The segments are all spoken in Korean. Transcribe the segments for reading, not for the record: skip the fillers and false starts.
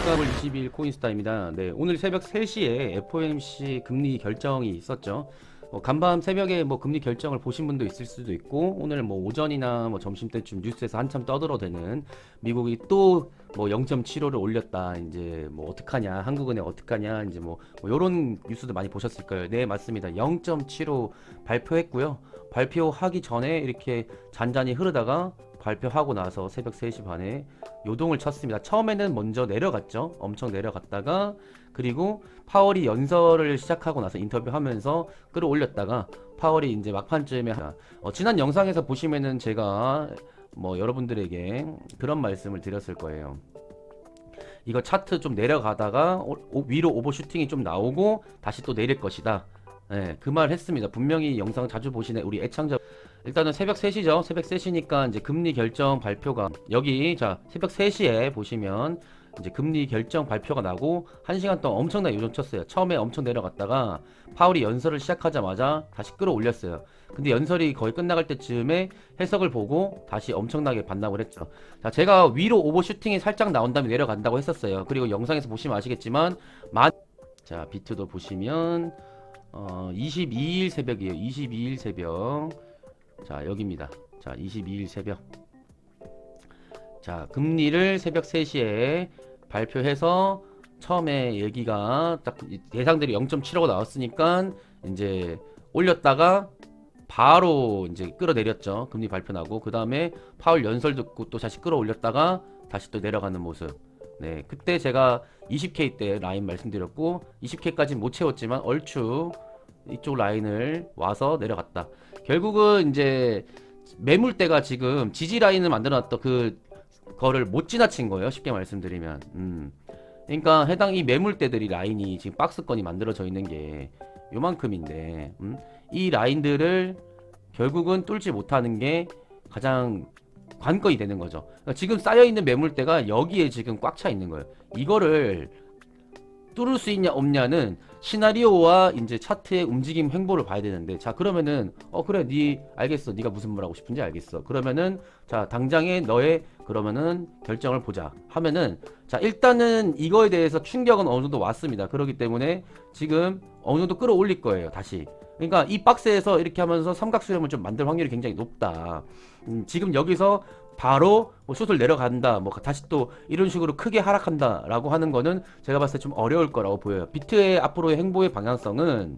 안녕하십니까. 22일 코인스타입니다. 네, 오늘 새벽 3시에 FOMC 금리 결정이 있었죠. 간밤 새벽에 금리 결정을 보신 분도 있을 수도 있고, 오늘 오전이나 점심때쯤 뉴스에서 한참 떠들어대는 미국이 또 0.75를 올렸다. 이제 어떡하냐, 한국은행 어떡하냐, 이제 요런 뉴스도 많이 보셨을 거예요. 네, 맞습니다. 0.75 발표했고요. 발표하기 전에 이렇게 잔잔히 흐르다가 발표하고 나서 새벽 3시 반에 요동을 쳤습니다. 처음에는 먼저 내려갔죠. 엄청 내려갔다가, 그리고 파월이 연설을 시작하고 나서 인터뷰하면서 끌어올렸다가 파월이 이제 막판쯤에 지난 영상에서 보시면은 제가 여러분들에게 그런 말씀을 드렸을 거예요. 이거 차트 좀 내려가다가 위로 오버슈팅이 좀 나오고 다시 또 내릴 것이다. 네, 그 말 했습니다. 분명히 영상 자주 보시는 우리 애창자, 일단은 새벽 3시죠. 새벽 3시니까 이제 금리 결정 발표가 여기, 자, 새벽 3시에 보시면 이제 금리 결정 발표가 나고 1시간 동안 엄청나게 요동쳤어요. 처음에 엄청 내려갔다가 파월이 연설을 시작하자마자 다시 끌어올렸어요. 근데 연설이 거의 끝나갈 때쯤에 해석을 보고 다시 엄청나게 반납을 했죠. 자, 제가 위로 오버슈팅이 살짝 나온 다음에 내려간다고 했었어요. 그리고 영상에서 보시면 아시겠지만 자, 비트도 보시면 22일 새벽이에요. 22일 새벽. 자, 여기입니다. 자, 22일 새벽. 자, 금리를 새벽 3시에 발표해서 처음에 얘기가 딱 예상대로 0.75 나왔으니까 이제 올렸다가 바로 이제 끌어내렸죠. 금리 발표 나고, 그 다음에 파월 연설 듣고 또 다시 끌어올렸다가 다시 또 내려가는 모습. 네, 그때 제가 20K 때 라인 말씀드렸고, 20K까지 못 채웠지만 얼추 이쪽 라인을 와서 내려갔다. 결국은 이제 매물대가 지금 지지 라인을 만들어놨던 거를 못 지나친 거예요. 쉽게 말씀드리면. 그러니까 해당 이 매물대들이 라인이 지금 박스권이 만들어져 있는 게 요만큼인데, 이 라인들을 결국은 뚫지 못하는 게 가장 관건이 되는 거죠. 그러니까 지금 쌓여있는 매물대가 여기에 지금 꽉 차 있는 거예요. 이거를 뚫을 수 있냐 없냐는 시나리오와 이제 차트의 움직임 횡보를 봐야 되는데, 자, 그러면은 그래, 알겠어, 네가 무슨 말 하고 싶은지 알겠어. 그러면은 자, 당장에 너의 그러면은 결정을 보자 하면은, 자, 일단은 이거에 대해서 충격은 어느 정도 왔습니다. 그렇기 때문에 지금 어느 정도 끌어올릴 거예요, 다시. 그러니까 이 박스에서 이렇게 하면서 삼각수렴을 좀 만들 확률이 굉장히 높다. 지금 여기서 바로 숏을 내려간다, 다시 또 이런 식으로 크게 하락한다 라고 하는 거는 제가 봤을 때 좀 어려울 거라고 보여요. 비트의 앞으로의 행보의 방향성은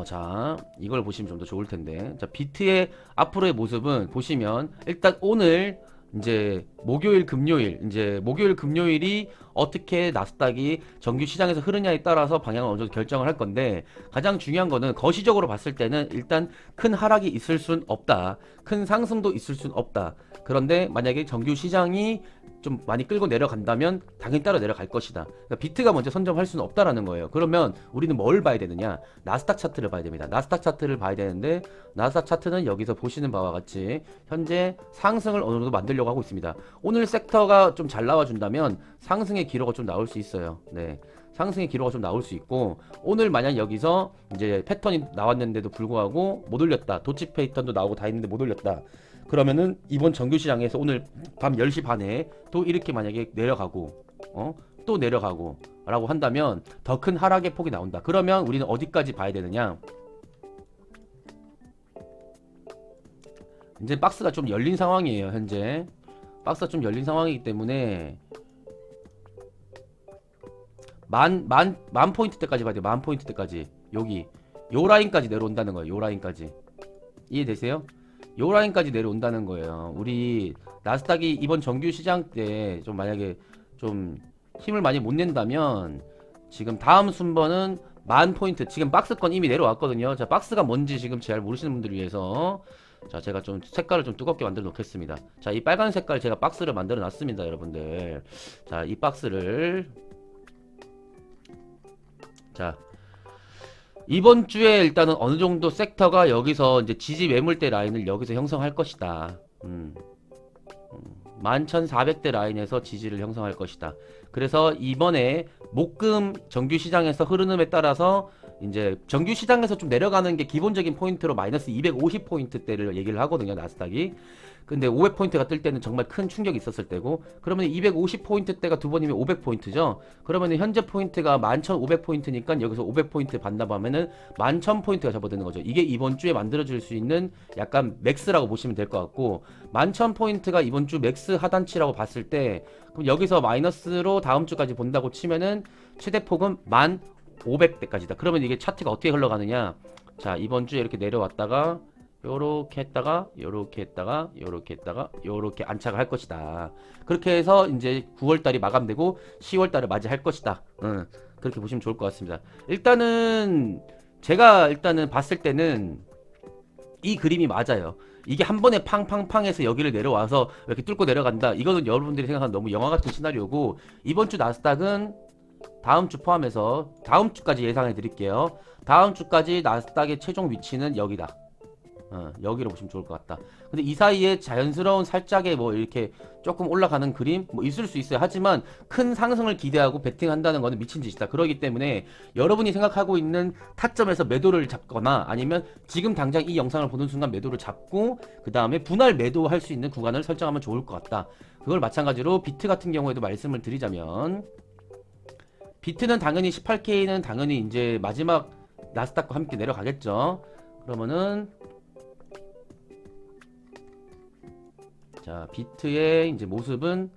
자, 이걸 보시면 좀 더 좋을 텐데, 자, 비트의 앞으로의 모습은 보시면 일단 오늘 이제 목요일 금요일이 어떻게 나스닥이 정규 시장에서 흐르냐에 따라서 방향을 어느 정도 결정을 할 건데, 가장 중요한 거는 거시적으로 봤을 때는 일단 큰 하락이 있을 순 없다, 큰 상승도 있을 순 없다. 그런데 만약에 정규 시장이 좀 많이 끌고 내려간다면 당연히 따라 내려갈 것이다. 그러니까 비트가 먼저 선점할 수는 없다라는 거예요. 그러면 우리는 뭘 봐야 되느냐? 나스닥 차트를 봐야 됩니다. 나스닥 차트를 봐야 되는데, 나스닥 차트는 여기서 보시는 바와 같이 현재 상승을 어느 정도 만들려고 하고 있습니다. 오늘 섹터가 좀 잘 나와준다면 상승의 기로가 좀 나올 수 있어요. 네, 상승의 기로가 좀 나올 수 있고, 오늘 만약 여기서 이제 패턴이 나왔는데도 불구하고 못 올렸다, 도치 패턴도 나오고 다 있는데 못 올렸다, 그러면은 이번 정규 시장에서 오늘 밤 10시 반에 또 이렇게 만약에 내려가고 또 내려가고 라고 한다면 더 큰 하락의 폭이 나온다. 그러면 우리는 어디까지 봐야 되느냐? 이제 박스가 좀 열린 상황이에요. 현재 박스가 좀 열린 상황이기 때문에 만 포인트 때까지 봐야 돼요. 만 포인트 때까지. 여기 요 라인까지 내려온다는 거예요. 요 라인까지. 이해되세요? 요 라인까지 내려온다는 거예요. 우리 나스닥이 이번 정규 시장 때 좀 만약에 좀 힘을 많이 못 낸다면, 지금 다음 순번은 만 포인트, 지금 박스권 이미 내려왔거든요. 자, 박스가 뭔지 지금 잘 모르시는 분들을 위해서, 자, 제가 좀 색깔을 좀 두껍게 만들어 놓겠습니다. 자, 이 빨간 색깔 제가 박스를 만들어 놨습니다, 여러분들. 자, 이 박스를, 자, 이번 주에 일단은 어느 정도 섹터가 여기서 이제 지지 매물대 라인을 여기서 형성할 것이다. 11,400대 라인에서 지지를 형성할 것이다. 그래서 이번에 목금 정규 시장에서 흐름에 따라서 이제 정규 시장에서 좀 내려가는 게 기본적인 포인트로 마이너스 250포인트대를 얘기를 하거든요, 나스닥이. 근데 500포인트가 뜰 때는 정말 큰 충격이 있었을 때고, 그러면 250포인트대가 두 번이면 500포인트죠. 그러면 현재 포인트가 11,500포인트니까 여기서 500포인트 반납하면은 11,000포인트가 접어드는 거죠. 이게 이번 주에 만들어질 수 있는 약간 맥스라고 보시면 될 것 같고, 11,000포인트가 이번 주 맥스 하단치라고 봤을 때, 그럼 여기서 마이너스로 다음 주까지 본다고 치면은 최대 폭은 1,500대까지다. 그러면 이게 차트가 어떻게 흘러가느냐? 자, 이번 주에 이렇게 내려왔다가 요렇게 했다가 요렇게 했다가 요렇게 했다가 요렇게 안착을 할 것이다. 그렇게 해서 이제 9월달이 마감되고 10월달을 맞이할 것이다. 그렇게 보시면 좋을 것 같습니다. 제가 봤을 때는 이 그림이 맞아요. 이게 한 번에 팡팡팡해서 여기를 내려와서 이렇게 뚫고 내려간다. 이거는 여러분들이 생각하는 너무 영화 같은 시나리오고, 이번 주 나스닥은 다음 주 포함해서 다음 주까지 예상해 드릴게요. 다음 주까지 나스닥의 최종 위치는 여기다. 여기로 보시면 좋을 것 같다. 근데 이 사이에 자연스러운 살짝의 뭐 이렇게 조금 올라가는 그림 뭐 있을 수 있어요. 하지만 큰 상승을 기대하고 베팅한다는 거는 미친 짓이다. 그렇기 때문에 여러분이 생각하고 있는 타점에서 매도를 잡거나, 아니면 지금 당장 이 영상을 보는 순간 매도를 잡고 그 다음에 분할 매도할 수 있는 구간을 설정하면 좋을 것 같다. 그걸 마찬가지로 비트 같은 경우에도 말씀을 드리자면, 비트는 당연히 18K는 당연히 이제 마지막 나스닥과 함께 내려가겠죠. 그러면은 자, 비트의 이제 모습은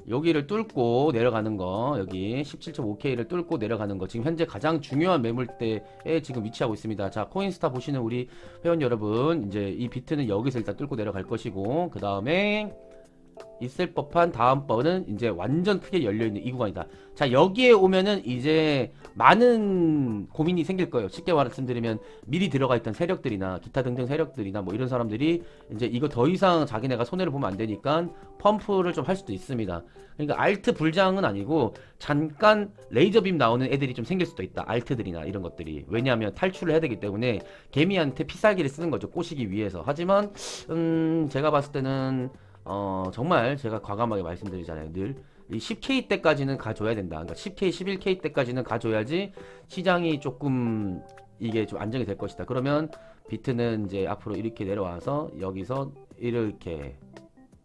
여기를 뚫고 내려가는 거, 여기 17.5K를 뚫고 내려가는 거, 지금 현재 가장 중요한 매물대에 지금 위치하고 있습니다. 자, 코인스타 보시는 우리 회원 여러분, 이제 이 비트는 여기서 일단 뚫고 내려갈 것이고, 그 다음에 있을 법한 다음 번은 이제 완전 크게 열려있는 이 구간이다. 자, 여기에 오면은 이제 많은 고민이 생길 거예요. 쉽게 말씀드리면 미리 들어가 있던 세력들이나 기타 등등 세력들이나 뭐 이런 사람들이 이제 이거 더 이상 자기네가 손해를 보면 안 되니까 펌프를 좀 할 수도 있습니다. 그러니까 알트 불장은 아니고 잠깐 레이저빔 나오는 애들이 좀 생길 수도 있다. 알트들이나 이런 것들이. 왜냐하면 탈출을 해야 되기 때문에 개미한테 피살기를 쓰는 거죠. 꼬시기 위해서. 하지만 제가 봤을 때는 정말 제가 과감하게 말씀드리잖아요. 늘 이 10K 때까지는 가져야 된다. 그러니까 10K, 11K 때까지는 가져야지 시장이 조금 이게 좀 안정이 될 것이다. 그러면 비트는 이제 앞으로 이렇게 내려와서 여기서 이렇게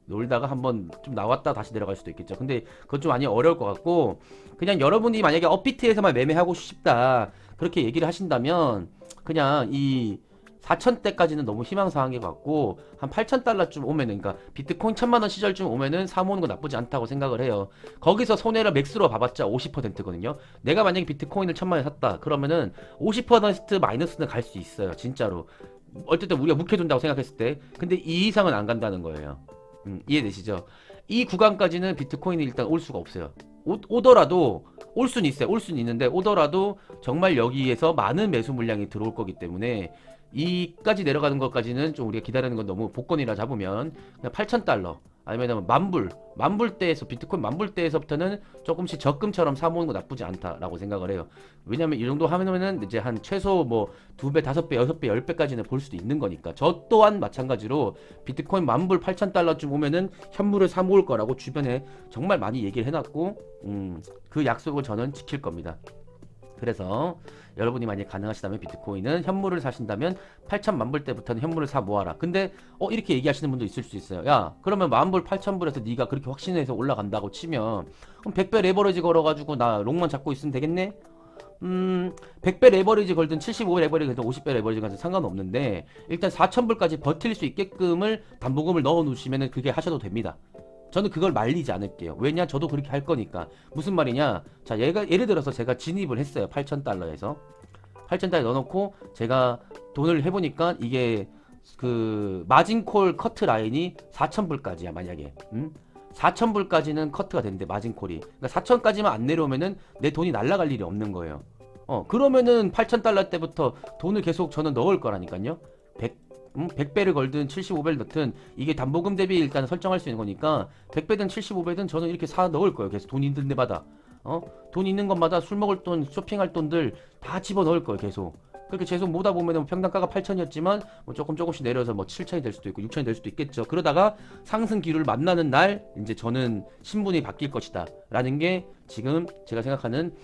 놀다가 한번 좀 나왔다 다시 내려갈 수도 있겠죠. 근데 그건 좀 많이 어려울 것 같고, 그냥 여러분이 만약에 업비트에서만 매매하고 싶다 그렇게 얘기를 하신다면 그냥 이 4,000대까지는 너무 희망사항인 것 같고, 한 8,000달러쯤 오면은, 그러니까 비트코인 1,000만원 시절쯤 오면은 사모으는 거 나쁘지 않다고 생각을 해요. 거기서 손해를 맥스로 봐봤자 50%거든요. 내가 만약에 비트코인을 1,000만원에 샀다 그러면은 50% 마이너스는 갈 수 있어요. 진짜로. 어쨌든 우리가 묵혀둔다고 생각했을 때. 근데 이 이상은 안 간다는 거예요. 이해되시죠? 이 구간까지는 비트코인이 일단 올 수가 없어요. 오더라도 올 수는 있어요. 올 수는 있는데 오더라도 정말 여기에서 많은 매수 물량이 들어올 거기 때문에 이까지 내려가는 것까지는 좀 우리가 기다리는 건 너무 복권이라 잡으면 그냥 8,000달러 아니면 만불대에서 비트코인 만불대에서부터는 조금씩 적금처럼 사모으는 거 나쁘지 않다라고 생각을 해요. 왜냐면 이 정도 하면은 이제 한 최소 뭐 2배, 5배, 6배, 10배까지는 볼 수도 있는 거니까. 저 또한 마찬가지로 비트코인 만불 8,000달러쯤 오면은 현물을 사모을 거라고 주변에 정말 많이 얘기를 해놨고, 그 약속을 저는 지킬 겁니다. 그래서 여러분이 만약에 가능하시다면 비트코인은 현물을 사신다면 8,000만 불 때부터는 현물을 사 모아라. 근데 이렇게 얘기하시는 분도 있을 수 있어요. 야, 그러면 10,000불 8,000불에서 네가 그렇게 확신해서 올라간다고 치면 그럼 100배 레버리지 걸어가지고 나 롱만 잡고 있으면 되겠네? 100배 레버리지 걸든 75배 레버리지 걸든 50배 레버리지 걸든 상관없는데, 일단 4,000불까지 버틸 수 있게끔을 담보금을 넣어 놓으시면은 그게 하셔도 됩니다. 저는 그걸 말리지 않을게요. 왜냐? 저도 그렇게 할 거니까. 무슨 말이냐? 자, 예를 들어서 제가 진입을 했어요. 8,000달러에서. 8,000달러 넣어놓고 제가 돈을 해보니까 이게 그 마진콜 커트 라인이 4,000불까지야, 만약에. 4,000불까지는 커트가 되는데, 마진콜이. 그러니까 4,000까지만 안 내려오면은 내 돈이 날아갈 일이 없는 거예요. 그러면은 8,000달러 때부터 돈을 계속 저는 넣을 거라니까요. 100배를 걸든 75배를 넣든 이게 담보금 대비 일단 설정할 수 있는 거니까 100배든 75배든 저는 이렇게 사 넣을 거예요. 계속 돈 있는 데마다. 돈 있는 것마다 술 먹을 돈, 쇼핑할 돈들 다 집어 넣을 거예요. 계속. 그렇게 계속 모다 보면은 평단가가 8,000이었지만 뭐 조금씩 내려서 뭐 7,000이 될 수도 있고 6,000이 될 수도 있겠죠. 그러다가 상승 기류를 만나는 날 이제 저는 신분이 바뀔 것이다 라는 게 지금 제가 생각하는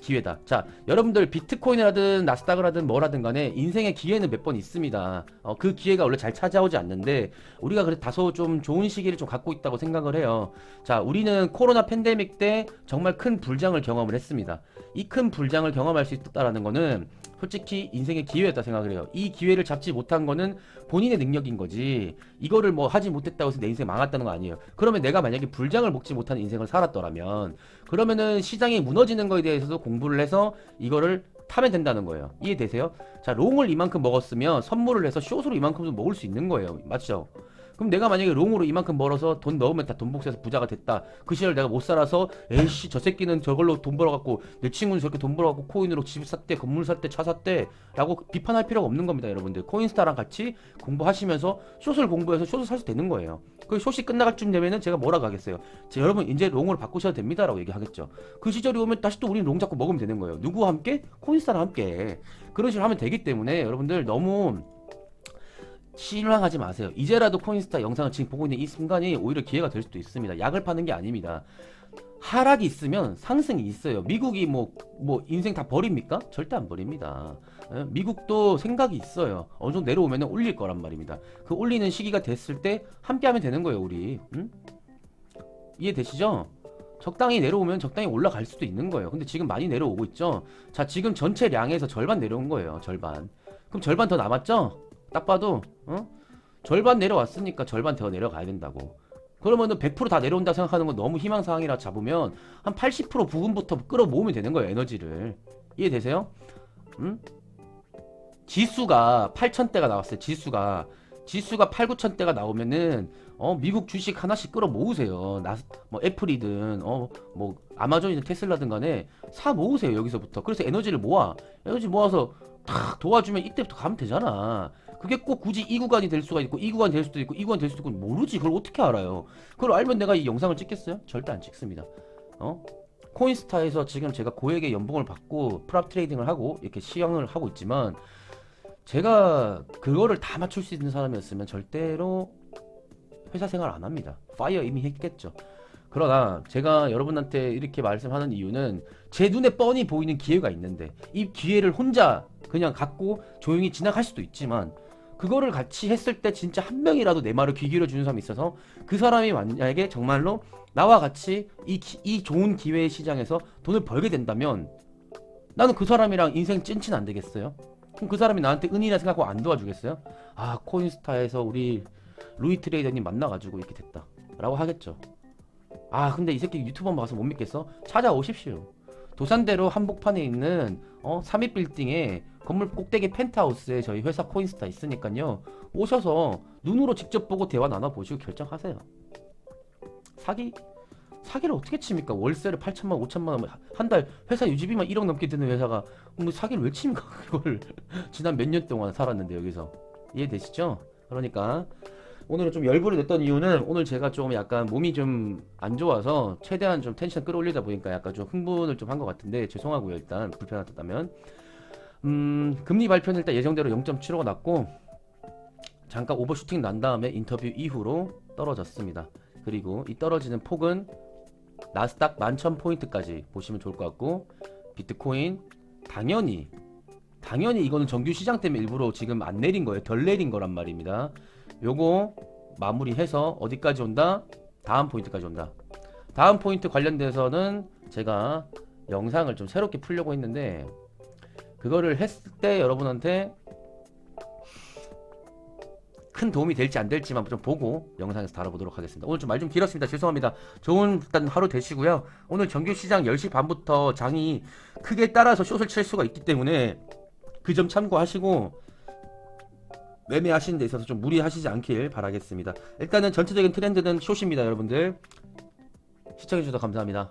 기회다. 자, 여러분들 비트코인을 하든 나스닥을 하든 뭘 하든 간에 인생의 기회는 몇 번 있습니다. 그 기회가 원래 잘 찾아오지 않는데 우리가 그래도 다소 좀 좋은 시기를 좀 갖고 있다고 생각을 해요. 자, 우리는 코로나 팬데믹 때 정말 큰 불장을 경험을 했습니다. 이 큰 불장을 경험할 수 있다라는 거는 솔직히 인생의 기회였다 생각을 해요. 이 기회를 잡지 못한 거는 본인의 능력인 거지, 이거를 뭐 하지 못했다고 해서 내 인생 망했다는 거 아니에요. 그러면 내가 만약에 불장을 먹지 못한 인생을 살았더라면 그러면은 시장이 무너지는 거에 대해서도 공부를 해서 이거를 타면 된다는 거예요. 이해되세요? 자, 롱을 이만큼 먹었으면 선물을 해서 숏으로 이만큼도 먹을 수 있는 거예요. 맞죠? 그럼 내가 만약에 롱으로 이만큼 벌어서 돈 넣으면 다 돈 복사해서 부자가 됐다. 그 시절 내가 못 살아서 에이씨 저 새끼는 저걸로 돈 벌어갖고 내 친구는 저렇게 돈 벌어갖고 코인으로 집 샀대, 건물 샀대, 차 샀대 라고 비판할 필요가 없는 겁니다. 여러분들 코인스타랑 같이 공부하시면서 숏을 공부해서 숏을 사도 되는 거예요. 그 숏이 끝나갈 쯤 되면은 제가 뭐라고 하겠어요? 여러분 이제 롱으로 바꾸셔도 됩니다 라고 얘기하겠죠. 그 시절이 오면 다시 또 우리는 롱 잡고 먹으면 되는 거예요. 누구와 함께? 코인스타랑 함께. 그런 식으로 하면 되기 때문에 여러분들 너무 실망하지 마세요. 이제라도 코인스타 영상을 지금 보고 있는 이 순간이 오히려 기회가 될 수도 있습니다. 약을 파는 게 아닙니다. 하락이 있으면 상승이 있어요. 미국이 뭐 인생 다 버립니까? 절대 안 버립니다. 미국도 생각이 있어요. 어느 정도 내려오면 올릴 거란 말입니다. 그 올리는 시기가 됐을 때 함께 하면 되는 거예요, 우리. 응? 이해되시죠? 적당히 내려오면 적당히 올라갈 수도 있는 거예요. 근데 지금 많이 내려오고 있죠? 자, 지금 전체 량에서 절반 내려온 거예요. 절반. 그럼 절반 더 남았죠? 딱 봐도 절반 내려왔으니까 절반 더 내려가야 된다고. 그러면은 100%다 내려온다 생각하는 건 너무 희망사항이라 잡으면 한 80% 부분부터 끌어모으면 되는 거예요, 에너지를. 이해되세요? 지수가 8,000대가 나왔어요. 지수가 8, 9,000대가 나오면은 미국 주식 하나씩 끌어모으세요. 뭐 애플이든 뭐 아마존이든 테슬라든 간에 사 모으세요. 여기서부터. 그래서 에너지를 모아. 에너지 모아서 탁 도와주면 이때부터 가면 되잖아. 그게 꼭 굳이 이 구간이 될 수가 있고 이 구간이 될 수도 있고 이 구간이 될 수도 있고 모르지. 그걸 어떻게 알아요? 그걸 알면 내가 이 영상을 찍겠어요? 절대 안 찍습니다. 코인스타에서 지금 제가 고액의 연봉을 받고 프랍 트레이딩을 하고 이렇게 시향을 하고 있지만 제가 그거를 다 맞출 수 있는 사람이었으면 절대로 회사 생활 안 합니다. 파이어 이미 했겠죠. 그러나 제가 여러분한테 이렇게 말씀하는 이유는 제 눈에 뻔히 보이는 기회가 있는데 이 기회를 혼자 그냥 갖고 조용히 지나갈 수도 있지만 그거를 같이 했을 때 진짜 한 명이라도 내 말을 귀 기울여 주는 사람이 있어서 그 사람이 만약에 정말로 나와 같이 이 좋은 기회의 시장에서 돈을 벌게 된다면 나는 그 사람이랑 인생 찐친 안 되겠어요? 그럼 그 사람이 나한테 은이라 생각하고 안 도와주겠어요? 아, 코인스타에서 우리 루이 트레이더님 만나가지고 이렇게 됐다 라고 하겠죠. 아, 근데 이 새끼 유튜버 봐서 못 믿겠어? 찾아오십시오. 도산대로 한복판에 있는 3위 빌딩에 건물 꼭대기 펜트하우스에 저희 회사 코인스타 있으니까요. 오셔서 눈으로 직접 보고 대화 나눠보시고 결정하세요. 사기를 어떻게 칩니까? 월세를 8천만, 5천만 원, 한 달 회사 유지비만 1억 넘게 드는 회사가 뭐 사기를 왜 칩니까? 그걸 지난 몇 년 동안 살았는데 여기서. 이해되시죠? 그러니까 오늘은 좀 열불을 냈던 이유는 오늘 제가 좀 약간 몸이 좀 안 좋아서 최대한 좀 텐션 끌어올리다 보니까 약간 좀 흥분을 좀 한 것 같은데 죄송하고요. 일단 불편하다면 금리 발표는 일단 예정대로 0.75가 났고 잠깐 오버슈팅 난 다음에 인터뷰 이후로 떨어졌습니다. 그리고 이 떨어지는 폭은 나스닥 11,000포인트까지 보시면 좋을 것 같고 비트코인 당연히 이거는 정규 시장 때문에 일부러 지금 안 내린 거예요. 덜 내린 거란 말입니다. 요거 마무리해서 어디까지 온다? 다음 포인트까지 온다. 다음 포인트 관련돼서는 제가 영상을 좀 새롭게 풀려고 했는데 그거를 했을 때 여러분한테 큰 도움이 될지 안 될지만 좀 보고 영상에서 다뤄보도록 하겠습니다. 오늘 좀 말 좀 길었습니다. 죄송합니다. 좋은 일단 하루 되시고요. 오늘 정규시장 10시 반부터 장이 크게 따라서 숏을 칠 수가 있기 때문에 그 점 참고하시고 매매하시는 데 있어서 좀 무리하시지 않길 바라겠습니다. 일단은 전체적인 트렌드는 숏입니다. 여러분들 시청해주셔서 감사합니다.